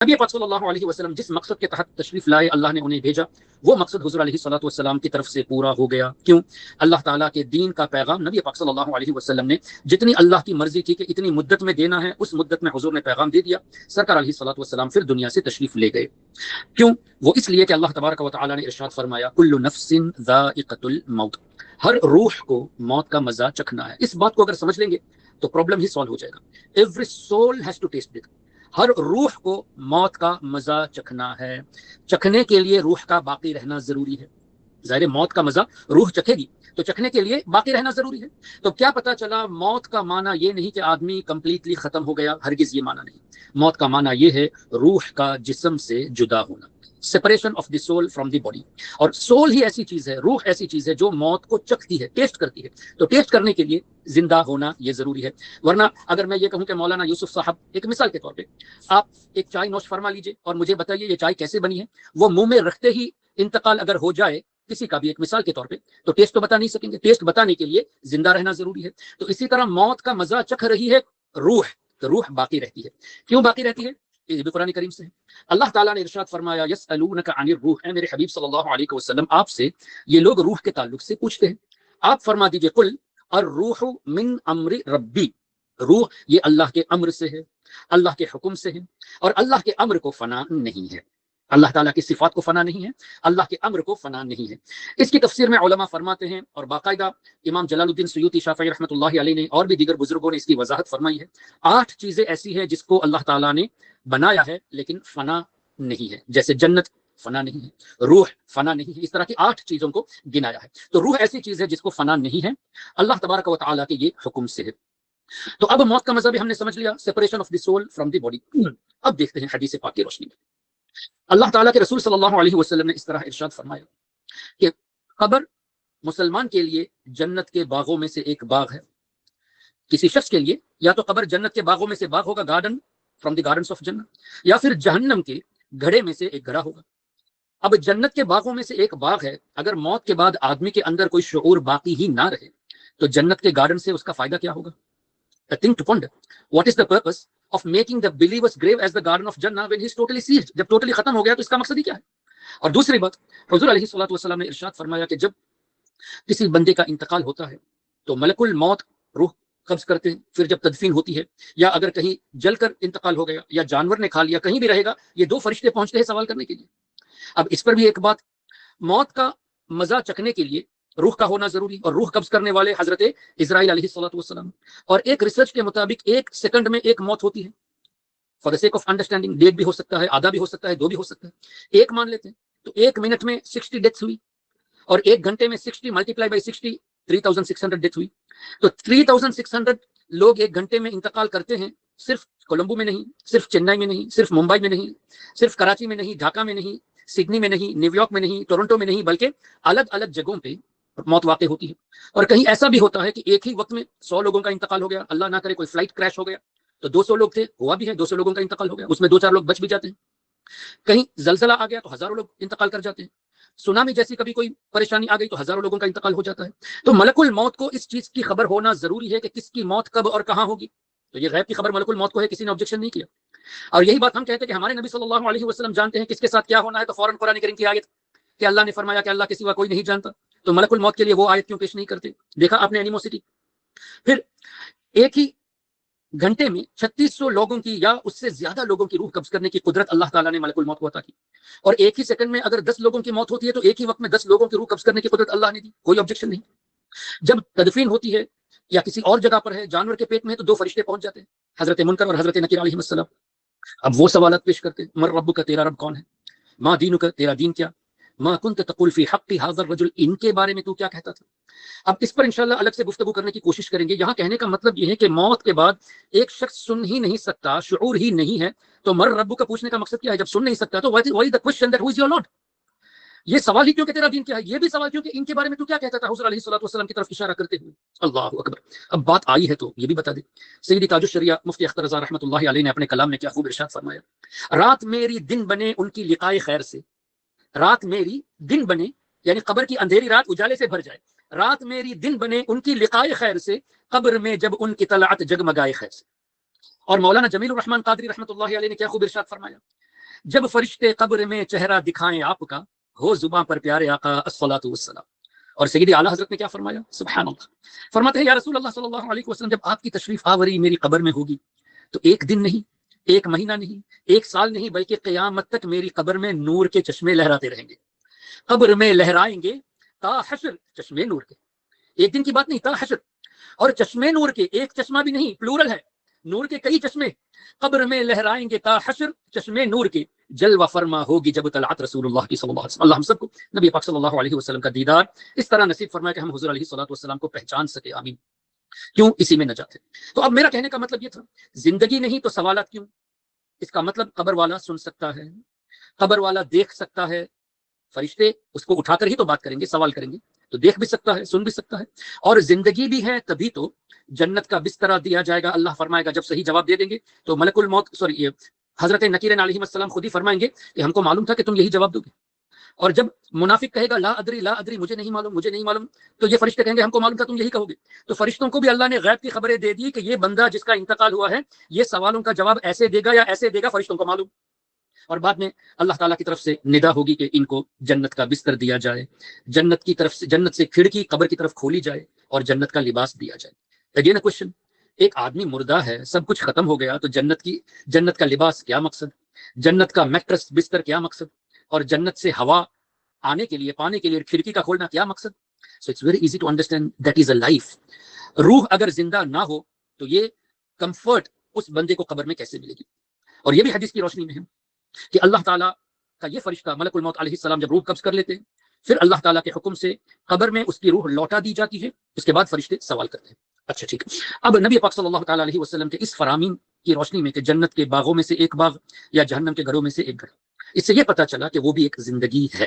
نبی پاک صلی اللہ علیہ وسلم جس مقصد کے تحت تشریف لائے، اللہ نے انہیں بھیجا، وہ مقصد حضور علیہ الصلوۃ والسلام کی طرف سے پورا ہو گیا۔ کیوں؟ اللہ تعالیٰ کے دین کا پیغام نبی پاک صلی اللہ علیہ وسلم نے جتنی اللہ کی مرضی تھی کہ اتنی مدت میں دینا ہے، اس مدت میں حضور نے پیغام دے دیا۔ سرکار علیہ الصلوۃ والسلام پھر دنیا سے تشریف لے گئے۔ کیوں؟ وہ اس لیے کہ اللہ تبارک و تعالیٰ نے ارشاد فرمایا کل نفس ذائقۃ الموت، ہر روح کو موت کا مزہ چکھنا ہے۔ اس بات کو اگر سمجھ لیں گے تو پرابلم ہی سالو ہو جائے گا۔ Every soul has to taste it, ہر روح کو موت کا مزہ چکھنا ہے۔ چکھنے کے لیے روح کا باقی رہنا ضروری ہے۔ ظاہر موت کا مزہ روح چکھے گی تو چکھنے کے لیے باقی رہنا ضروری ہے۔ تو کیا پتا چلا موت کا معنی یہ نہیں کہ آدمی کمپلیٹلی ختم ہو گیا، ہرگز یہ معنی نہیں۔ موت کا معنی یہ ہے روح کا جسم سے جدا ہونا، separation of the soul from the body. اور سول ہی ایسی چیز ہے، روح ایسی چیز ہے جو موت کو چکھتی ہے، ٹیسٹ کرتی ہے۔ تو ٹیسٹ کرنے کے لیے زندہ ہونا یہ ضروری ہے۔ ورنہ اگر میں یہ کہوں کہ مولانا یوسف صاحب، ایک مثال کے طور پہ آپ ایک چائے نوش فرما لیجئے اور مجھے بتائیے یہ چائے کیسے بنی ہے، وہ منہ میں رکھتے ہی انتقال اگر ہو جائے کسی کا بھی، ایک مثال کے طور پہ، تو ٹیسٹ تو بتا نہیں سکیں گے۔ ٹیسٹ بتانے کے لیے زندہ رہنا ضروری ہے۔ تو اسی طرح موت کا مزہ چکھ رہی ہے روح، تو روح باقی رہتی ہے۔ کیوں باقی رہتی ہے؟ یہ بھی قرآن کریم سے ہے۔ اللہ تعالیٰ نے ارشاد فرمایا یسألونک عن الروح، اے میرے حبیب صلی اللہ علیہ وسلم آپ سے یہ لوگ روح کے تعلق سے پوچھتے ہیں، آپ فرما دیجئے قل الروح من امر ربی، روح یہ اللہ کے امر سے ہے، اللہ کے حکم سے ہے، اور اللہ کے امر کو فنا نہیں ہے۔ اللہ تعالیٰ کی صفات کو فنا نہیں ہے، اللہ کے امر کو فنا نہیں ہے۔ اس کی تفسیر میں علماء فرماتے ہیں، اور باقاعدہ امام جلال الدین سیوطی شافعی رحمۃ اللہ علیہ نے اور بھی دیگر بزرگوں نے اس کی وضاحت فرمائی ہے۔ 8 چیزیں ایسی ہیں جس کو اللہ تعالیٰ نے بنایا ہے لیکن فنا نہیں ہے، جیسے جنت فنا نہیں ہے، روح فنا نہیں ہے، اس طرح کی 8 چیزوں کو گنایا ہے۔ تو روح ایسی چیز ہے جس کو فنا نہیں ہے، اللہ تبارک و تعالیٰ کے یہ حکم سے ہے۔ تو اب موت کا مزہ بھی ہم نے سمجھ لیا، separation of the soul from the body. اب دیکھتے ہیں حدیث پاک کی روشنی میں اللہ تعالیٰ کے رسول صلی اللہ علیہ وسلم نے اس طرح ارشاد فرمایا کہ قبر مسلمان کے لیے جنت کے باغوں میں سے ایک باغ ہے۔ کسی شخص کے لیے یا تو قبر جنت کے باغوں میں سے باغ ہوگا، garden from the gardens of جنت، یا پھر جہنم کے گھڑے میں سے ایک گھڑا ہوگا۔ اب جنت کے باغوں میں سے ایک باغ ہے، اگر موت کے بعد آدمی کے اندر کوئی شعور باقی ہی نہ رہے تو جنت کے گارڈن سے اس کا فائدہ کیا ہوگا؟ A thing to ponder. What is the purpose of making the believer's grave as the garden of Jannah when he's totally seized؟ جب ٹوٹلی ختم ہو گیا تو اس کا مقصد ہی کیا ہے؟ اور دوسری بات، حضور علیہ الصلوۃ والسلام نے ارشاد فرمایا کہ جب کسی بندے کا انتقال ہوتا ہے تو ملک الموت روح قبض کرتے ہیں، پھر جب تدفین ہوتی ہے یا اگر کہیں جل کر انتقال ہو گیا یا جانور نے کھا لیا، کہیں بھی رہے گا، یہ 2 فرشتے پہنچتے ہیں سوال کرنے کے لیے۔ اب اس پر بھی ایک بات، موت کا مزہ چکھنے کے لیے روح کا ہونا ضروری، اور روح قبض کرنے والے حضرت اسرائیل علیہ الصلوۃ والسلام، اور ایک ریسرچ کے مطابق 1 سیکنڈ میں ایک موت ہوتی ہے۔ For the sake of understanding, 1.5 بھی ہو سکتا ہے، آدھا بھی ہو سکتا ہے، 2 بھی ہو سکتا ہے، 1 مان لیتے ہیں تو 1 منٹ میں 60 ڈیتھس ہوئی، اور 1 گھنٹے میں 60 ملٹیپلائی بائی 60 3600 ڈیتھ ہوئی۔ تو 3600 لوگ 1 گھنٹے میں انتقال کرتے ہیں، صرف کولمبو میں نہیں، صرف چنئی میں نہیں، صرف ممبئی میں نہیں، صرف کراچی میں نہیں، ڈھاکہ میں نہیں، سڈنی میں نہیں، نیو یارک میں نہیں، ٹورنٹو میں نہیں، بلکہ الگ الگ جگہوں پہ موت واقع ہوتی ہے۔ اور کہیں ایسا بھی ہوتا ہے کہ ایک ہی وقت میں 100 لوگوں کا انتقال ہو گیا، اللہ نہ کرے کوئی فلائٹ کریش ہو گیا تو 200 لوگ تھے، ہوا بھی ہے، 200 لوگوں کا انتقال ہو گیا، اس میں 2-4 لوگ بچ بھی جاتے ہیں۔ کہیں زلزلہ آ گیا تو ہزاروں لوگ انتقال کر جاتے ہیں، سونامی جیسی کبھی کوئی پریشانی آ گئی تو ہزاروں لوگوں کا انتقال ہو جاتا ہے۔ تو ملک الموت کو اس چیز کی خبر ہونا ضروری ہے کہ کس کی موت کب اور کہاں ہوگی۔ تو یہ غیب کی خبر ملک الموت کو ہے، کسی نے آبجیکشن نہیں کیا۔ اور یہی بات ہم کہتے ہیں کہ ہمارے نبی صلی اللہ علیہ وسلم جانتے ہیں کس کے ساتھ کیا ہونا ہے، تو فوراً قرآن کریم کی آیت کہ اللہ نے فرمایا کہ اللہ کے سوا کوئی نہیں جانتا، تو ملک الموت کے لیے وہ آیت کیوں پیش نہیں کرتے؟ دیکھا آپ نے اینیموسٹی۔ پھر ایک ہی گھنٹے میں 3600 لوگوں کی یا اس سے زیادہ لوگوں کی روح قبض کرنے کی قدرت اللہ تعالیٰ نے ملک الموت کو عطا کی، اور ایک ہی سیکنڈ میں اگر 10 لوگوں کی موت ہوتی ہے تو ایک ہی وقت میں 10 لوگوں کی روح قبض کرنے کی قدرت اللہ نے دی، کوئی آبجیکشن نہیں۔ جب تدفین ہوتی ہے یا کسی اور جگہ پر ہے، جانور کے پیٹ میں، تو 2 فرشتے پہنچ جاتے ہیں، حضرت منکر اور حضرت نکیر علیہ السلام۔ اب وہ سوالات پیش کرتے ہیں، من ربک، تیرا رب کون ہے، ما دینک، تیرا دین کیا، ما کنت تقول فی حق ھذا الرجل، ان کے بارے میں تو کیا کہتا تھا۔ اب اس پر انشاءاللہ الگ سے گفتگو کرنے کی کوشش کریں گے۔ یہاں کہنے کا مطلب یہ ہے کہ موت کے بعد ایک شخص سن ہی نہیں سکتا، شعور ہی نہیں ہے، تو مر ربو کا پوچھنے کا مقصد کیا ہے؟ جب سن نہیں سکتا تو why the question that who is your Lord؟ یہ سوال ہی کیوں کہ تیرا دین کیا ہے، یہ بھی سوال کیوں کہ ان کے بارے میں تو کیا کہتا تھا، حضور علیہ الصلوۃ والسلام کی طرف اشارہ کرتے ہوئے۔ اللہ اکبر۔ اب بات آئی ہے تو یہ بھی بتا دیں، سیدی تاج الشریعہ مفتی اختر رضا رحمۃ اللہ علیہ نے اپنے کلام میں کیا خوب ارشاد فرمایا، رات میری دن بنے ان کی لقائے خیر سے، رات میری دن بنے یعنی قبر کی اندھیری رات اجالے سے بھر جائے، رات میری دن بنے ان کی لقائے خیر سے، قبر میں جب ان کی طلعت جگمگائے خیر سے۔ اور مولانا جمیل الرحمن قادری رحمۃ اللہ علیہ نے کیا خوب ارشاد فرمایا، جب فرشتے قبر میں چہرہ دکھائیں آپ کا، ہو زباں پر پیارے آقا الصلاۃ والسلام۔ اور سیدی اعلیٰ حضرت نے کیا فرمایا، سبحان اللہ، فرماتے ہیں یا رسول اللہ صلی اللہ علیہ وسلم، جب آپ کی تشریف آوری میری قبر میں ہوگی تو ایک دن نہیں، ایک مہینہ نہیں، ایک سال نہیں، بلکہ قیامت تک میری قبر میں نور کے چشمے لہراتے رہیں گے، قبر میں لہرائیں گے تا حشر، چشمے نور کے، ایک دن کی بات نہیں، تا حشر، اور چشمے نور کے، ایک چشمہ بھی نہیں، پلورل ہے، نور کے کئی چشمے، قبر میں لہرائیں گے تا حشر، چشمے نور کے، جلوہ فرما ہوگی جب طلعت رسول اللہ کی صلی اللہ علیہ وسلم۔ اللہ ہم سب کو نبی پاک صلی اللہ علیہ وسلم کا دیدار اس طرح نصیب فرمائے کہ ہم حضور علیہ الصلوۃ والسلام کو پہچان سکے، آمین۔ کیوں؟ اسی میں نجات ہے۔ تو اب میرا کہنے کا مطلب یہ تھا، زندگی نہیں تو سوالات کیوں؟ اس کا مطلب قبر والا سن سکتا ہے، قبر والا دیکھ سکتا ہے، فرشتے اس کو اٹھا کر ہی تو بات کریں گے، سوال کریں گے، تو دیکھ بھی سکتا ہے، سن بھی سکتا ہے، اور زندگی بھی ہے، تبھی تو جنت کا بستر دیا جائے گا۔ اللہ فرمائے گا جب صحیح جواب دے دیں گے تو ملک الموت حضرت نکیر علیہ السلام خود ہی فرمائیں گے کہ ہم کو معلوم تھا کہ تم یہی جواب دو گے۔ اور جب منافق کہے گا لا ادری لا ادری، مجھے نہیں معلوم، مجھے نہیں معلوم، تو یہ فرشتے کہیں گے ہم کو معلوم تھا تم یہی کہو گے۔ تو فرشتوں کو بھی اللہ نے غیب کی خبریں دے دی کہ یہ بندہ جس کا انتقال ہوا ہے یہ سوالوں کا جواب ایسے دے گا یا ایسے دے گا، فرشتوں کو معلوم۔ اور بعد میں اللہ تعالیٰ کی طرف سے ندا ہوگی کہ ان کو جنت کا بستر دیا جائے، جنت کی طرف سے، جنت سے کھڑکی قبر کی طرف کھولی جائے اور جنت کا لباس دیا جائے۔ اگین اے کوشچن، ایک آدمی مردہ ہے، سب کچھ ختم ہو گیا، تو جنت کا لباس کیا مقصد، جنت کا میٹرس بستر کیا مقصد، اور جنت سے ہوا آنے کے لیے، پانے کے لیے کھڑکی کا کھولنا کیا مقصد؟ So it's very easy to understand that is a life. روح اگر زندہ نہ ہو تو یہ کمفرٹ اس بندے کو قبر میں کیسے ملے گی؟ اور یہ بھی حدیث کی روشنی میں ہے کہ اللہ تعالیٰ کا یہ فرشتہ ملک الموت علیہ السلام جب روح قبض کر لیتے ہیں، پھر اللہ تعالیٰ کے حکم سے قبر میں اس کی روح لوٹا دی جاتی ہے، اس کے بعد فرشتے سوال کرتے ہیں۔ اچھا ٹھیک ہے، اب نبی پاک صلی اللہ تعالیٰ علیہ وسلم کے اس فرامین کی روشنی میں کہ جنت کے باغوں میں سے ایک باغ یا جہنم کے گھروں میں سے ایک گھر، اس سے یہ پتا چلا کہ وہ بھی ایک زندگی ہے۔